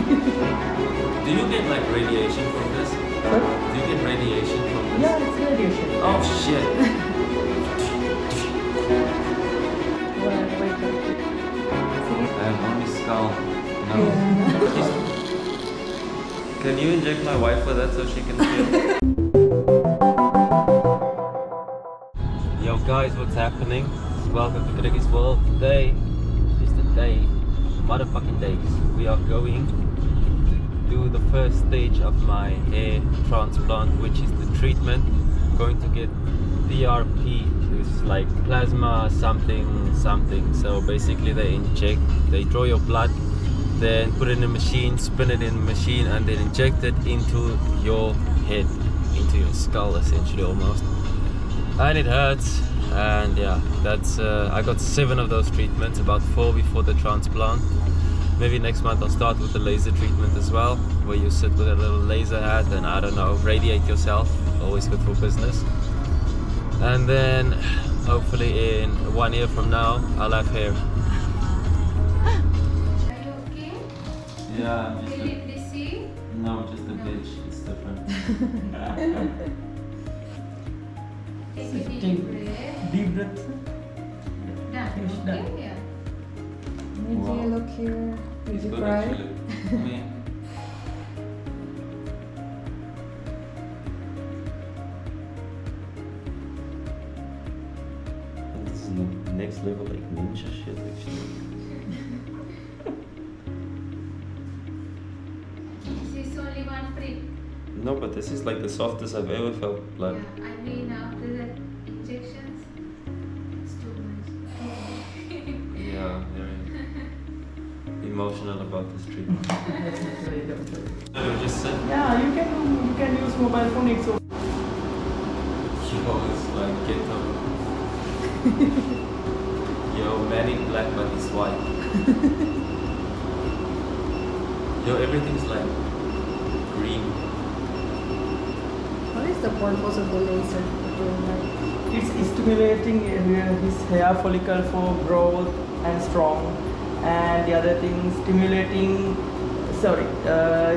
Do you get like radiation from this? Sorry? Do you get radiation from this? Yeah, it's radiation. Oh shit. Wait. I have only skull. No. Yeah. Can you inject my wife with that so she can feel? Yo guys, what's happening? Welcome to Greggy's World. Today is the day, motherfucking days. We are going to do the first stage of my hair transplant, which is the treatment. Going to get PRP. It's like plasma something. So basically they draw your blood, then put it in a machine, spin it in a machine, and then inject it into your head, into your skull essentially almost. And it hurts, and yeah, that's I got 7 of those treatments, about 4 before the transplant. Maybe next month I'll start with the laser treatment as well, where you sit with a little laser hat and I don't know, radiate yourself. Always good for business. And then hopefully in 1 year from now I'll have hair. Are you okay? Yeah, I'm just Will it be see? no, just a bitch. It's different. Take a Deep- deep breath. Deep breath. Done. Finish, Okay? done. Yeah. Did Wow. you look here? Did It's you good cry? actually. I mean, this is next level like ninja shit actually. This is only one prick. No, but this is like the softest I've ever felt blood. Yeah. I mean, after that injections, it's too much. Yeah, very emotional about this treatment. No, just sit. Yeah, you can use mobile phone. It's okay. Yo, it's like ghetto. Yo, man in black but he's white. Yo, everything's like green. What is the purpose of the laser? It's stimulating his hair follicle for growth and strong, and the other thing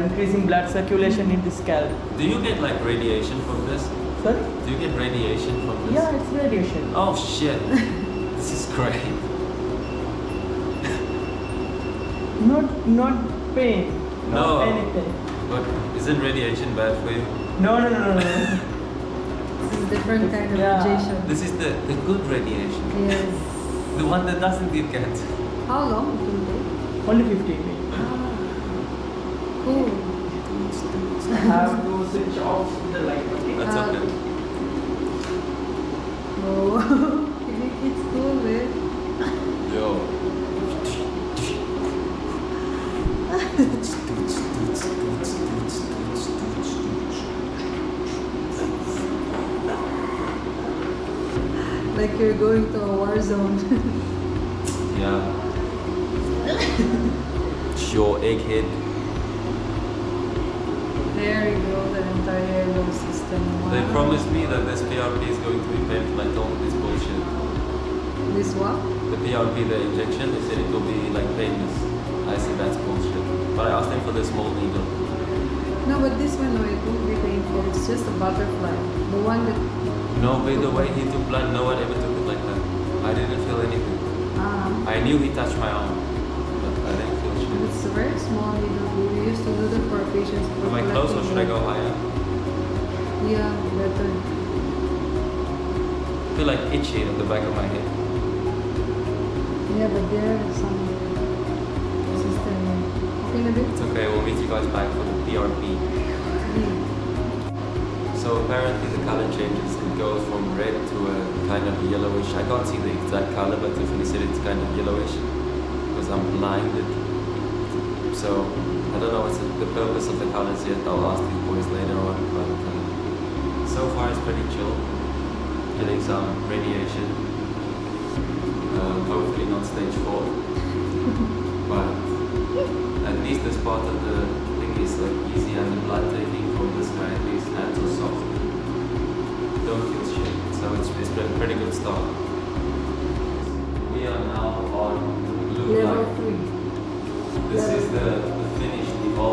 increasing blood circulation in the scalp. Do you get like radiation from this? Sorry? Do you get radiation from this? Yeah, it's radiation. Oh shit. This is great. Not pain. No. Not anything. But isn't radiation bad for you? No. This is different kind of Yeah. radiation. This is the good radiation. Yes. The one that doesn't give cancer. How long it will take? Only 15 minutes. Cool. I have to switch off the light. Okay? That's okay. Oh, it's cool, man. Yo. Like you're going to a war zone. Yeah. Sure, egghead. There you go, the entire nervous system. Wow. They promised me that this PRP is going to be painful. I told them it's bullshit. This what? The PRP, the injection, they said it will be like painless. I said that's bullshit. But I asked them for the small needle. No, but this one, no, it won't be painful. It's just a butterfly. The one that. No, by the way he took blood, no one ever took it like that. I didn't feel anything. I knew he touched my arm, but I didn't feel shit. It's a very small needle. We used to do that for patients. Am I close or should I go higher? Yeah, better. I feel like itchy at the back of my head. Yeah, but there are some system. Okay, na bit? It's okay, we'll meet you guys back for the PRP. So apparently the color changes. It goes from red to a kind of yellowish. I can't see the exact color, but Tiffany said it's kind of yellowish because I'm blinded. So I don't know what's the purpose of the colors yet. I'll ask these boys later on. But so far it's pretty chill. Getting some radiation. Hopefully not stage 4. But at least this part of the thing is like easy, and the blood taking from this guy at least hands are soft. Don't feel shit. So it's been a pretty good start. We are now on blue Level light. 3. This is the finished evolved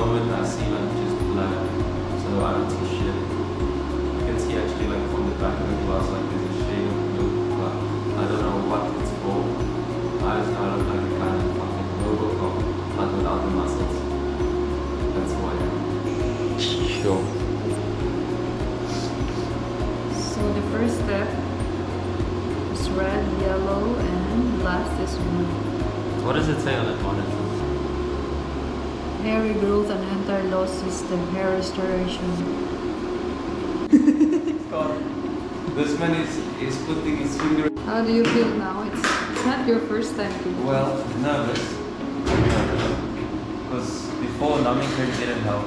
moment I see like just black, so I don't see shit. You can see actually like from the back of the glass like there's a shade of blue, but I don't know what it's for. I just know I look like a kind of fucking Robocop, but without the muscles. That's why. Sure. So the first step is red, yellow, and last is blue. What does it say on the monitor? Hair regrowth and anti-loss system, hair restoration. This man is putting his finger. How do you feel now? It's not your first time to do it. Well, nervous. Because before numbing cream didn't help.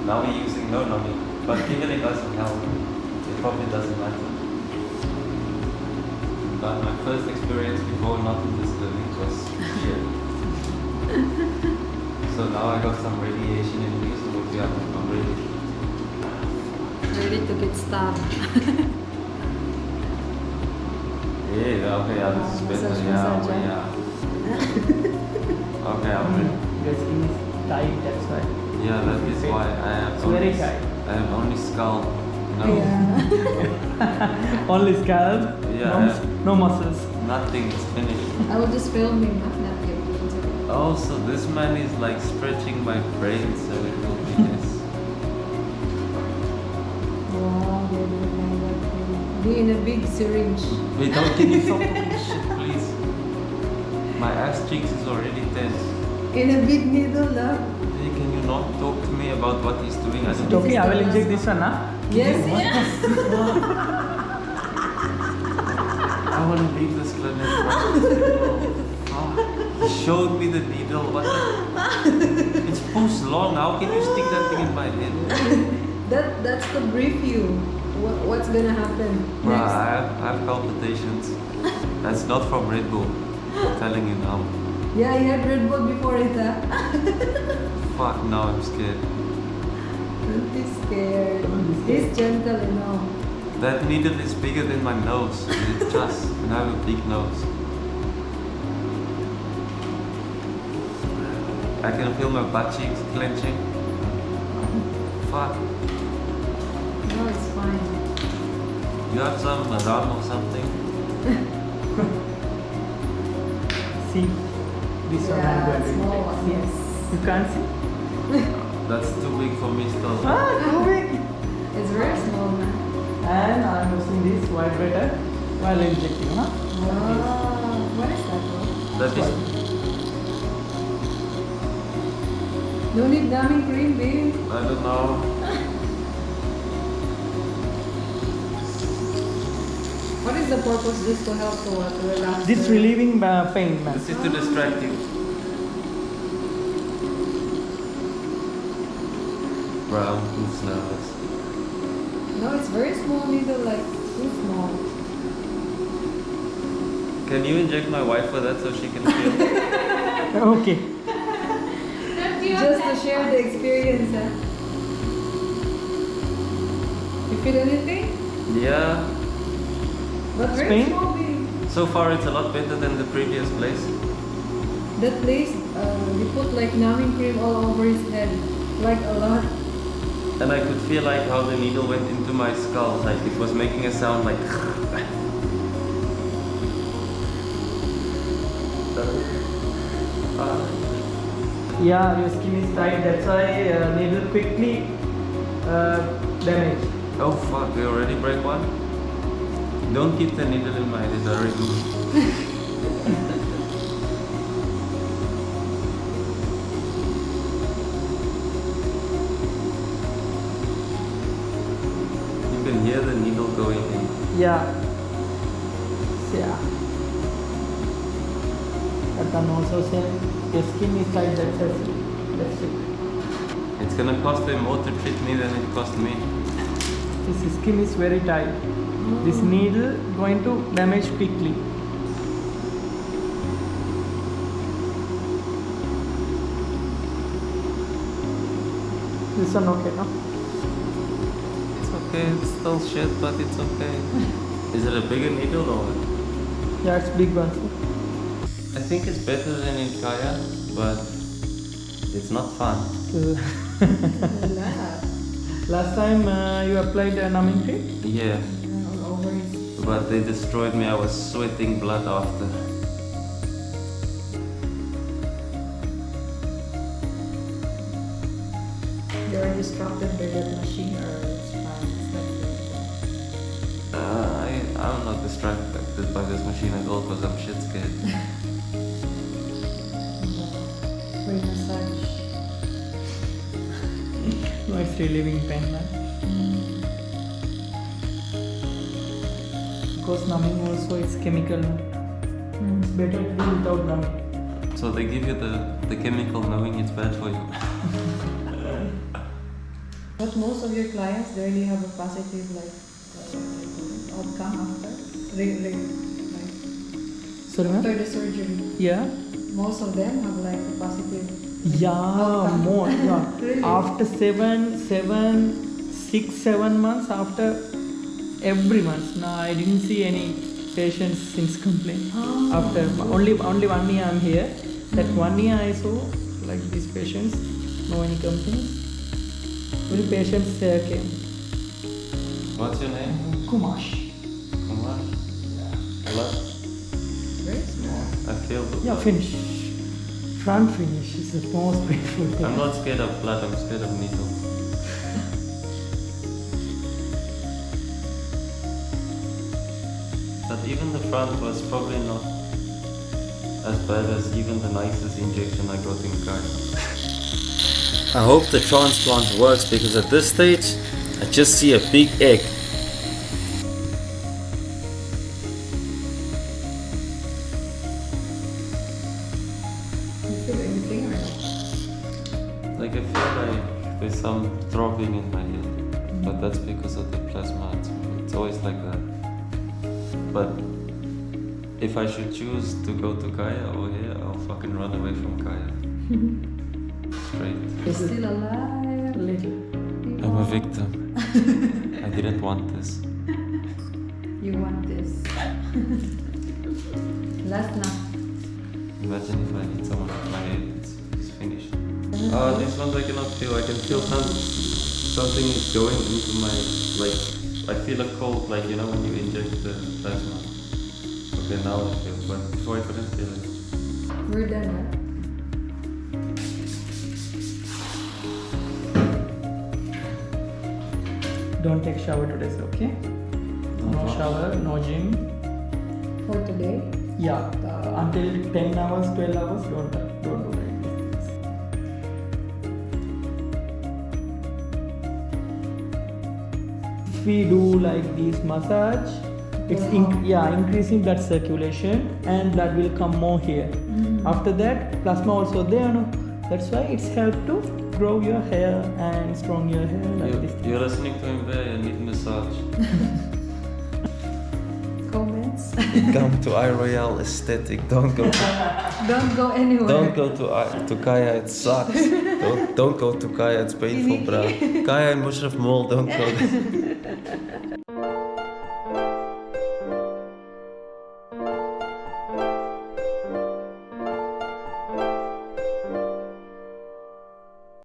Now we're using no numbing. But even it doesn't help, it probably doesn't matter. But my first experience before not in this clinic was shit. So now I got some radiation in me, so yeah, I'm ready. Ready to get stabbed. Yeah, okay, yeah, this is better. Massage, Yeah, massage, okay, yeah. Okay, I'm ready. Your skin is tight, that's why. Yeah, that is why I have It's very tight. I have only skull. No, Yeah. Only scalp, Yeah. no muscles. nothing. It's finished. I will just film him, not you. It's okay. Oh, so this man is like stretching my brain so it will be this. Wow, be in a big syringe. Wait, don't give me some fucking shit, please. My ass cheeks is already tense. In a big needle, love. Hey, can you not talk to me about what he's doing? I It's don't okay, I will inject this one, huh? Yes, yes. I want to leave this clinic. Oh, he showed me the needle. What the? It's supposed long. How can you stick that thing in my head? That's to brief you. What's gonna happen Bruh, next? I have palpitations. That's not from Red Bull. I'm telling you now. Yeah, you had Red Bull before it, huh? Fuck, now I'm scared. Don't be scared. He's gentle, you know. That needle is bigger than my nose. Just, and I have a big nose. I can feel my butt cheeks clenching. Fuck. No, it's fine. You have some rum or something? See, this one I'm Yeah, going to small inject. one, See? yes. You can't see? That's too big for me still. Ah, too big. It's very small, man. And I'm using this vibrator while injecting, huh? Oh, what is that, bro? That is. No need numbing cream, babe. I don't know. What is the purpose? Just to help to what? To relax? This the- relieving pain, man. This is to distract you. Bro, I'm too nervous. No, it's very small needle, like too small. Can you inject my wife with that so she can feel? Okay. Just to share the experience, huh? You feel anything? Yeah. But very Spain? small, babe. So far it's a lot better than the previous place. That place, they put like numbing cream all over his head, like a lot. And I could feel like how the needle went into my skull, like it was making a sound like. Yeah, your skin is tight, that's why needle quickly damage. Oh fuck, we already break one? Don't keep the needle in my head, it's very good. You can hear the needle going in. Yeah. Yeah. But I'm also saying your skin is tight, that's it. It's gonna cost them more to treat me than it cost me. This skin is very tight. This needle going to damage quickly. This one okay, no? It's okay, it's still shit, but it's okay. Is it a bigger needle or what? Yeah, it's big one. I think it's better than in Kaya, but It's not fun. Last time you applied a numbing cream? Yeah, All over his. but they destroyed me. I was sweating blood after. You are distracted by that machine or it's fine? It's like I'm not distracted by this machine at all because I'm shit scared. free massage. No, it's relieving pain, man. Because numbing also it's chemical. It's better to do without numbing. So they give you the chemical knowing it's bad for you. But most of your clients, they really have a positive outcome after. Like, Sorry, ma'am? after the surgery. Yeah. Most of them have like a positive. Yeah, more. Yeah. Really? After 6-7 months after every month. No, I didn't see any patients since complaint. Oh. After only 1 year I'm here. That 1 year I saw like these patients, no any complaints. Only patients came. What's your name? Kumash. Kumar? Blood? Very small. I feel the Yeah, blood. finish. Front finish is the most painful thing. I'm not scared of blood, I'm scared of needles. But even the front was probably not as bad as even the nicest injection I got in Ghana. I hope the transplant works because at this stage I just see a big egg. You feel anything or not? Like I feel like there's some throbbing in my head, but that's because of the plasma. It's always like that. But if I should choose to go to Kaya or here, I'll fucking run away from Kaya. Straight. You're still alive. Little. I'm a victim. I didn't want this. You want this. Last night. Imagine if I hit someone with my head, it's finished. This ones I cannot feel. I can feel something is going into my, like, I feel a cold, like, you know, when you inject the plasma. Okay, now I feel, but before I couldn't feel it. We're done, huh? Don't take shower today, sir, okay? No shower, no gym. For today. Yeah, until 10 hours, 12 hours, don't do like this. If we do like this massage, it's increasing blood circulation and blood will come more here. After that, plasma also there, no? That's why it's helped to grow your hair and strong your hair like this. You're listening to him there, you need massage. Comments? Come to iRoyale Aesthetic, don't go to Don't go anywhere. Don't go to Kaya, it sucks. Don't go to Kaya, it's painful, bro. Kaya and Mushraf Mall, don't go there.